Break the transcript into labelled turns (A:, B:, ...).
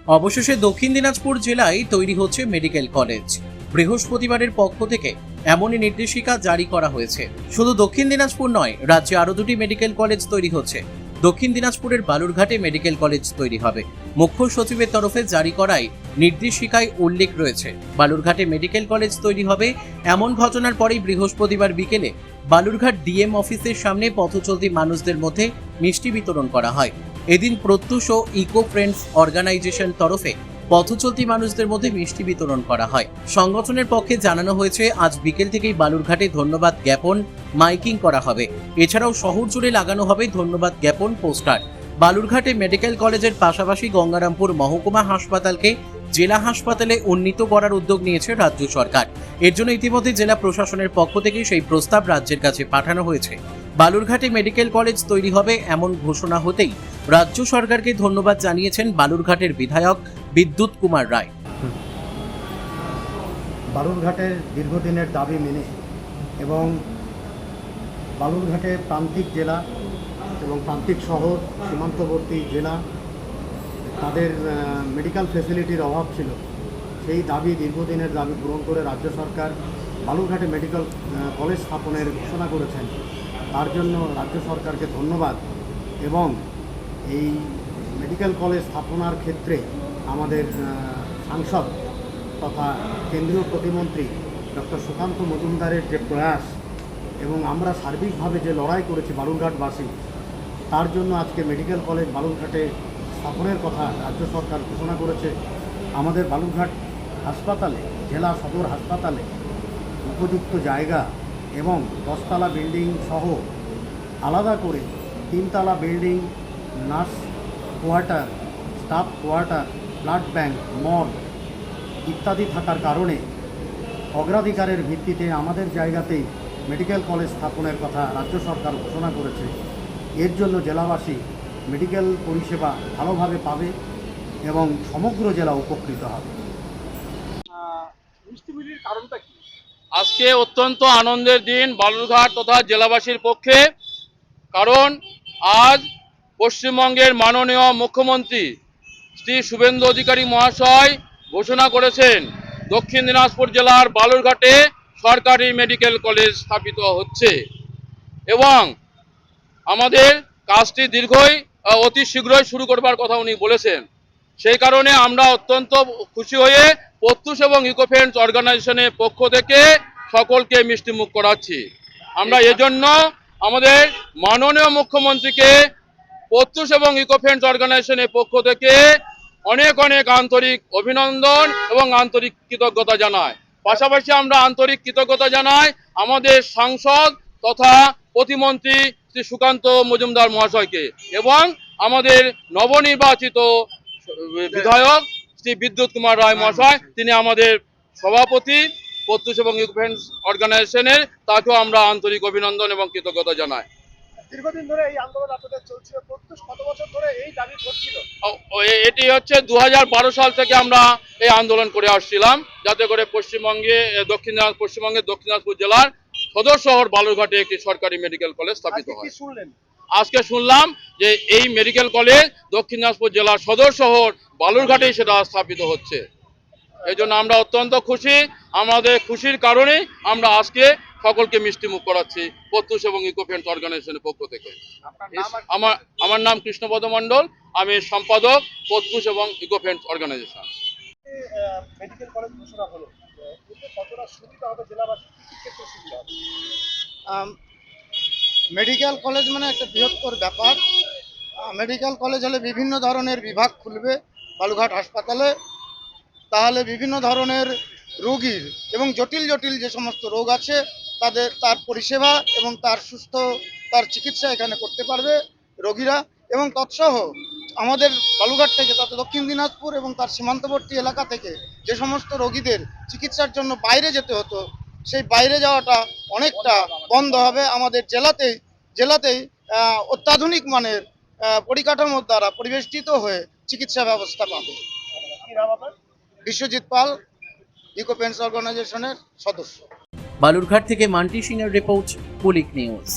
A: অবশেষে দক্ষিণ দিনাজপুর জেলায় তৈরি হচ্ছে মেডিকেল কলেজ। বৃহস্পতিবারের পক্ষ থেকে এমনই নির্দেশিকা জারি করা হয়েছে। শুধু দক্ষিণ দিনাজপুর নয়, রাজ্যে আরো দুটি মেডিকেল কলেজ তৈরি হচ্ছে। দক্ষিণ দিনাজপুরের বালুরঘাটে মেডিকেল কলেজ তৈরি হবে। মুখ্য সচিবের তরফে জারি করায় নির্দেশিকায় উল্লেখ রয়েছে, বালুরঘাটে মেডিকেল কলেজ তৈরি হবে। এমন ঘটনার পরেই বৃহস্পতিবার বিকেলে বালুরঘাট ডিএম অফিসের সামনে পথচলতি মানুষদের মধ্যে মিষ্টি বিতরণ করা হয়। এদিন প্রত্যুষ ও ইকো ফ্রেন্ডস অর্গানাইজেশন তরফে পথচলতি মানুষদের মধ্যে মিষ্টি বিতরণ করা হয়। সংগঠনের পক্ষে জানানো হয়েছে, আজ বিকেল থেকেই বালুরঘাটে ধন্যবাদ জ্ঞাপন মাইকিং করা হবে। এছাড়াও শহর জুড়ে লাগানো হবে ধন্যবাদ জ্ঞাপন পোস্টার। বালুরঘাটে মেডিকেল কলেজের পাশাপাশি গঙ্গারামপুর মহকুমা হাসপাতালকে জেলা হাসপাতালে উন্নীত করার উদ্যোগ নিয়েছে রাজ্য সরকার। এর জন্য ইতিমধ্যে জেলা প্রশাসনের পক্ষ থেকে সেই প্রস্তাব রাজ্যের কাছে পাঠানো হয়েছে। বালুরঘাটে মেডিকেল কলেজ তৈরি হবে এমন ঘোষণা হতেই রাজ্য সরকারকে ধন্যবাদ জানিয়েছেন বালুরঘাটের বিধায়ক বিদ্যুৎ কুমার রায়।
B: বালুরঘাটের দীর্ঘদিনের দাবি মেনে এবং বালুরঘাটের প্রান্তিক জেলা এবং প্রান্তিক শহর, সীমান্তবর্তী জেলা, তাদের মেডিকেল ফ্যাসিলিটির অভাব ছিল। সেই দাবি, দীর্ঘদিনের দাবি পূরণ করে রাজ্য সরকার বালুরঘাটে মেডিকেল কলেজ স্থাপনের ঘোষণা করেছেন। তার জন্য রাজ্য সরকারকে ধন্যবাদ। এবং এই মেডিকেল কলেজ স্থাপনার ক্ষেত্রে আমাদের সাংসদ তথা কেন্দ্রীয় প্রতিমন্ত্রী ডক্টর সুকান্ত মজুমদারের যে প্রয়াস এবং আমরা সার্বিকভাবে যে লড়াই করেছি বালুরঘাটবাসী, তার জন্য আজকে মেডিকেল কলেজ বালুরঘাটে স্থাপনের কথা রাজ্য সরকার ঘোষণা করেছে। আমাদের বালুরঘাট হাসপাতালে, জেলা সদর হাসপাতালে উপযুক্ত জায়গা এবং 10তলা বিল্ডিং সহ আলাদা করে 3তলা building, nurse quarter, staff quarter, blood bank, morgue ইত্যাদি থাকার কারণে অগ্রাধিকারের ভিত্তিতে আমাদের জায়গাতেই মেডিকেল কলেজ স্থাপনের কথা রাজ্য সরকার ঘোষণা করেছে। এর জন্য জেলাবাসী মেডিকেল পরিষেবা ভালোভাবে পাবে এবং সমগ্র জেলা উপকৃত হবে।
C: কারণটা কি? আজকে অত্যন্ত আনন্দের দিন বালুরঘাট তথা জেলাবাসীর পক্ষে, কারণ আজ পশ্চিমবঙ্গের মাননীয় মুখ্যমন্ত্রী শ্রী শুভেন্দু অধিকারী মহাশয় ঘোষণা করেছেন দক্ষিণ দিনাজপুর জেলার বালুরঘাটে সরকারি মেডিকেল কলেজ স্থাপিত হচ্ছে এবং আমাদের কাজটি অতি শীঘ্রই শুরু করবার কথা উনি বলেছেন। সেই কারণে আমরা অত্যন্ত খুশি হয়ে প্রত্যুষ এবং ইকো ফ্রেন্ডস অর্গানাইজেশনের পক্ষ থেকে সকলকে মিষ্টিমুখ করাচ্ছি। আমরা এজন্য আমাদের মাননীয় মুখ্যমন্ত্রীকে প্রত্যুষ এবং ইকো ফ্রেন্ডস অর্গানাইজেশনের পক্ষ থেকে অনেক অনেক আন্তরিক অভিনন্দন এবং আন্তরিক কৃতজ্ঞতা জানাই। পাশাপাশি আমরা আন্তরিক কৃতজ্ঞতা জানাই আমাদের সাংসদ তথা প্রতিমন্ত্রী শ্রী সুকান্ত মজুমদার মহাশয়কে এবং আমাদের নবনির্বাচিত বিধায়ক শ্রী বিদ্যুৎ কুমার রায় মহাশয়, তিনি আমাদের সভাপতি প্রত্যুষ এবং ইকো ফ্রেন্ডস অর্গানাইজেশনের, তাকেও আমরা আন্তরিক অভিনন্দন এবং কৃতজ্ঞতা জানাই।
D: দীর্ঘদিন ধরে এই আন্দোলন আপনাদের চলছিল, প্রত্যুষ কত বছর ধরে এই দাবি করছিল?
C: এটি হচ্ছে 2012 সাল থেকে আমরা এই আন্দোলন করে আসছিলাম, যাতে করে পশ্চিমবঙ্গের দক্ষিণ দিনাজপুর জেলার সদর শহর বালুরঘাটে একটি সরকারি মেডিকেল কলেজ স্থাপিত হয়। আজকে শুনলাম যে এই মেডিকেল কলেজ দক্ষিণ দিনাজপুর জেলার সদর শহর বালুরঘাটেই সেটা স্থাপিত হচ্ছে। এই জন্য আমরা অত্যন্ত খুশি। আমাদের খুশির কারণে আমরা আজকে সকলকে মিষ্টিমুখ করাচ্ছি প্রত্যুষ এবং ইকো ফ্রেন্ডস অর্গানাইজেশনের পক্ষ থেকে। আমার নাম কৃষ্ণপদ মণ্ডল, আমি সম্পাদক প্রত্যুষ এবং eco friends organisation.
D: Medical college ঘোষণা হলো, এতে কতটা সুবিধা হবে জেলাবাসী, কি ক্ষেত্রে সুবিধা হবে?
E: মেডিকেল কলেজ মানে একটা বৃহত্তর ব্যাপার। মেডিকেল কলেজ হলে বিভিন্ন ধরনের বিভাগ খুলবে বালুরঘাট হাসপাতালে, তাহলে বিভিন্ন ধরনের রোগীর এবং জটিল যে সমস্ত রোগ আছে তার পরিষেবা এবং তার চিকিৎসা এখানে করতে পারবে রোগীরা। এবং তৎসহ আমাদের বালুরঘাট থেকে তথা দক্ষিণ দিনাজপুর এবং তার সীমান্তবর্তী এলাকা থেকে যে সমস্ত রোগীদের চিকিৎসার জন্য বাইরে যেতে হতো, সেই বাইরে যাওয়াটা অনেকটা বন্ধ হবে। আমাদের জেলাতেই অত্যাধুনিক মানের পরিকাঠামোর দ্বারা পরিবেষ্টিত হয়ে চিকিৎসা ব্যবস্থা পাবে। বিশ্বজিৎ পাল, ইকো ফ্রেন্ডস অর্গানাইজেশনের সদস্য।
A: বালুরঘাট থেকে মান্টি সিং এর রিপোর্ট, পুলিক নিউজ।